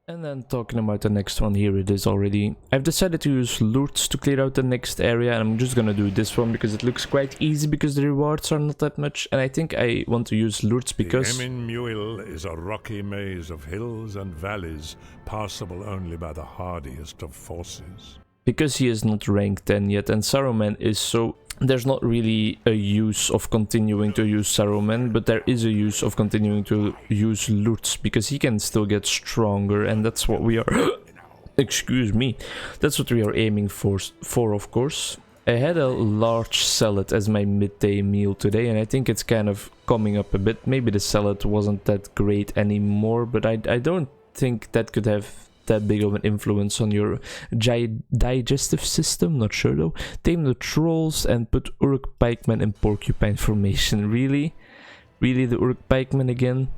And then talking about the next one, here it is already. I've decided to use loots to clear out the next area, and I'm just gonna do this one because it looks quite easy because the rewards are not that much, and I think I want to use loots because... The Emin Muil is a rocky maze of hills and valleys, passable only by the hardiest of forces. Because he is not rank 10 yet, and Saruman is so... There's not really a use of continuing to use Saruman, but there is a use of continuing to use loots, because he can still get stronger, and that's what we are... Excuse me. That's what we are aiming for, of course. I had a large salad as my midday meal today, and I think it's kind of coming up a bit. Maybe the salad wasn't that great anymore, but I don't think that could have that big of an influence on your digestive system. Not sure though. Tame the trolls and put Uruk pikemen in porcupine formation. Really the Uruk pikemen again?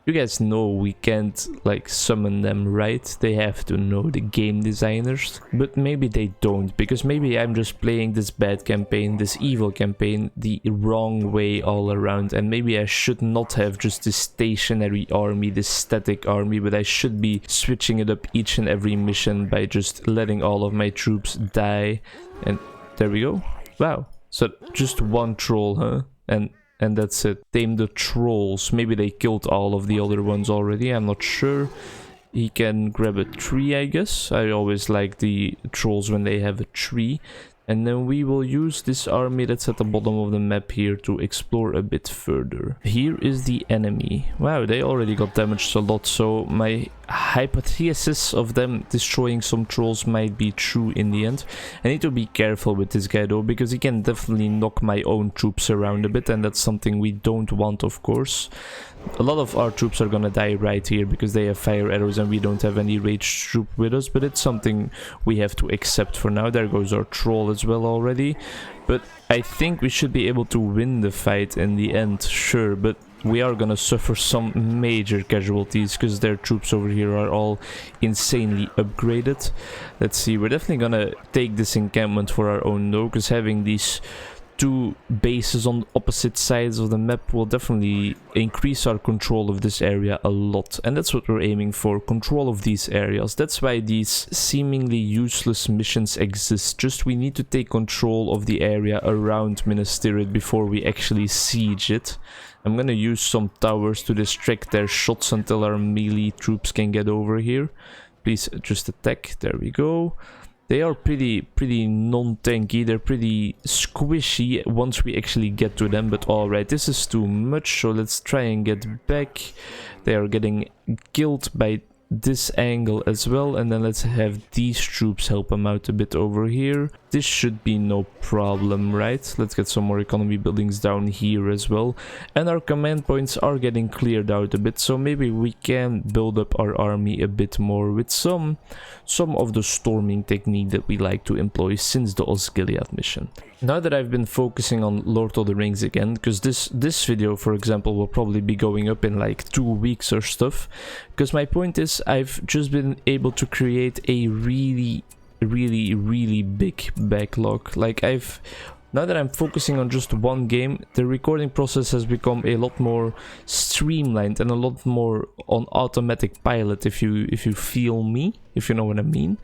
You guys know we can't like summon them, right? They have to know, the game designers. But maybe they don't, because maybe I'm just playing this bad campaign, this evil campaign, the wrong way all around, and maybe I should not have just this stationary army, this static army, but I should be switching it up each and every mission by just letting all of my troops die. And there we go. Wow. So just one troll, huh? And that's it. Tame the trolls. Maybe they killed all of the other ones already. I'm not sure. He can grab a tree, I guess. I always like the trolls when they have a tree. And then we will use this army that's at the bottom of the map here to explore a bit further. Here is the enemy. Wow, they already got damaged a lot, so my hypothesis of them destroying some trolls might be true in the end. I need to be careful with this guy though, because he can definitely knock my own troops around a bit, and that's something we don't want, of course. A lot of our troops are gonna die right here because they have fire arrows and we don't have any ranged troop with us, but it's something we have to accept for now. There goes our troll as well already, but I think we should be able to win the fight in the end, sure, but we are gonna suffer some major casualties because their troops over here are all insanely upgraded. Let's see, we're definitely gonna take this encampment for our own though, because having these two bases on opposite sides of the map will definitely increase our control of this area a lot, and that's what we're aiming for, control of these areas. That's why these seemingly useless missions exist. Just we need to take control of the area around Minas Tirith before we actually siege it. I'm gonna use some towers to distract their shots until our melee troops can get over here. Please just attack. There we go. They are pretty non-tanky, they're pretty squishy once we actually get to them, but alright, this is too much, so let's try and get back. They are getting killed by this angle as well, and then let's have these troops help them out a bit over here. This should be no problem, right? Let's get some more economy buildings down here as well, and our command points are getting cleared out a bit, so maybe we can build up our army a bit more with some of the storming technique that we like to employ since the Osgiliath mission. Now that I've been focusing on Lord of the Rings again, because this video, for example, will probably be going up in like 2 weeks or stuff, because my point is I've just been able to create a really big backlog. Like now that I'm focusing on just one game, the recording process has become a lot more streamlined and a lot more on automatic pilot, if you feel me, if you know what I mean.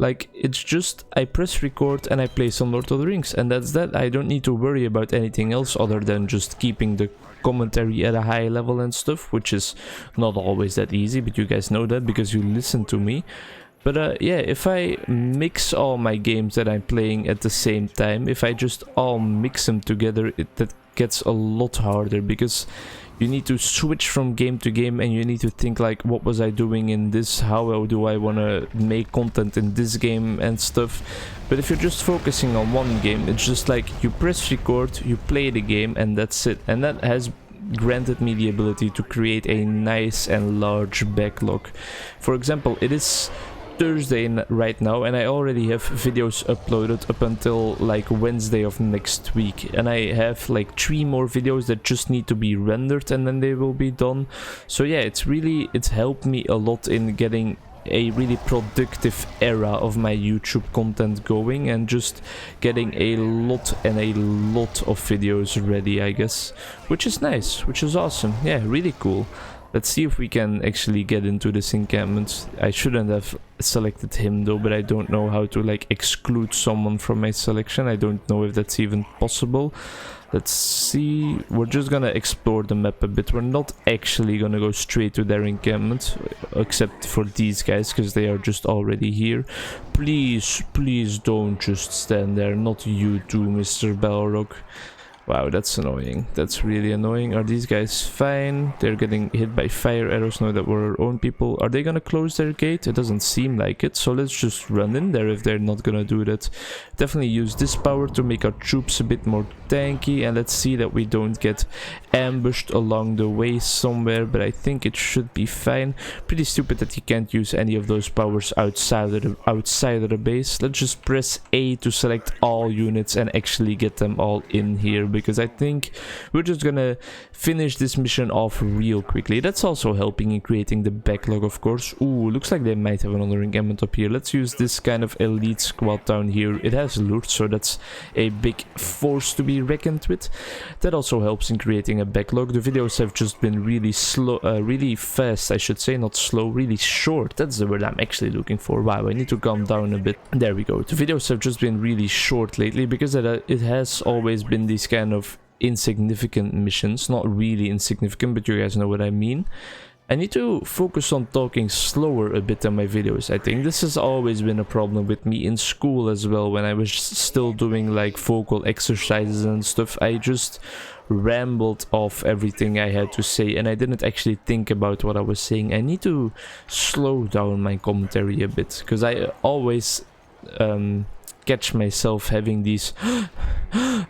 Like, it's just, I press record and I play some Lord of the Rings, and that's that. I don't need to worry about anything else other than just keeping the commentary at a high level and stuff, which is not always that easy, but you guys know that because you listen to me. But yeah, if I mix all my games that I'm playing at the same time, if I just all mix them together, that gets a lot harder, because you need to switch from game to game and you need to think like, what was I doing in this, how do I want to make content in this game and stuff. But if you're just focusing on one game, it's just like you press record, you play the game, and that's it. And that has granted me the ability to create a nice and large backlog. For example, it is Thursday right now, and I already have videos uploaded up until like Wednesday of next week, and I have like 3 more videos that just need to be rendered and then they will be done. So yeah, it's helped me a lot in getting a really productive era of my YouTube content going, and just getting a lot of videos ready, I guess, which is nice, which is awesome. Yeah, really cool. Let's see if we can actually get into this encampment. I shouldn't have selected him though, but I don't know how to like exclude someone from my selection. I don't know if that's even possible. Let's see. We're just gonna explore the map a bit. We're not actually gonna go straight to their encampment, except for these guys, because they are just already here. Please, please don't just stand there. Not you too, Mr. Balrog. Wow, that's annoying. That's really annoying. Are these guys fine? They're getting hit by fire arrows now that we're our own people. Are they gonna close their gate? It doesn't seem like it. So let's just run in there if they're not gonna do that. Definitely use this power to make our troops a bit more tanky. And let's see that we don't get ambushed along the way somewhere. But I think it should be fine. Pretty stupid that you can't use any of those powers outside of the base. Let's just press A to select all units and actually get them all in here. Because I think we're just gonna finish this mission off real quickly. That's also helping in creating the backlog, of course. Ooh, looks like they might have another encampment up here. Let's use this kind of elite squad down here. It has loot, so that's a big force to be reckoned with. That also helps in creating a backlog. The videos have just been really slow, really fast, I should say, not slow, really short. That's the word I'm actually looking for. Wow, I need to calm down a bit. There we go. The videos have just been really short lately because it has always been these kind of insignificant missions. Not really insignificant, but you guys know what I mean. I need to focus on talking slower a bit in my videos. I think this has always been a problem with me in school as well. When I was still doing like vocal exercises and stuff, I just rambled off everything I had to say and I didn't actually think about what I was saying. I need to slow down my commentary a bit, because I always catch myself having these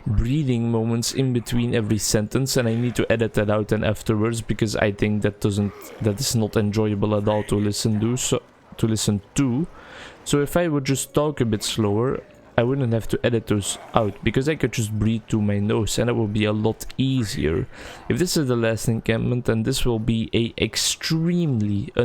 breathing moments in between every sentence, and I need to edit that out and afterwards, because I think that is not enjoyable at all to listen to. So if I would just talk a bit slower, I wouldn't have to edit those out, because I could just breathe through my nose and it will be a lot easier. If this is the last encampment, then this will be an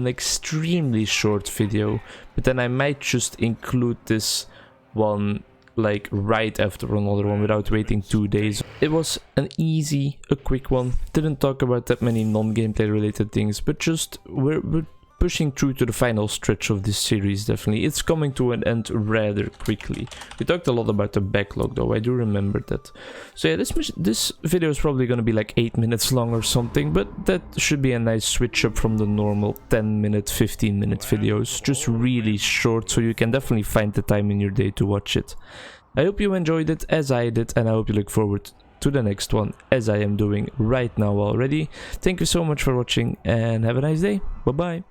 extremely short video, but then I might just include this one like right after another one without waiting 2 days. It was a quick one. Didn't talk about that many non-gameplay related things, but just we're pushing through to the final stretch of this series. Definitely it's coming to an end rather quickly. We talked a lot about the backlog though, I do remember that. So yeah, this video is probably going to be like 8 minutes long or something, but that should be a nice switch up from the normal 10-minute 15-minute videos. Just really short, so you can definitely find the time in your day to watch it. I hope you enjoyed it as I did, and I hope you look forward to the next one, as I am doing right now already. Thank you so much for watching and have a nice day. Bye bye.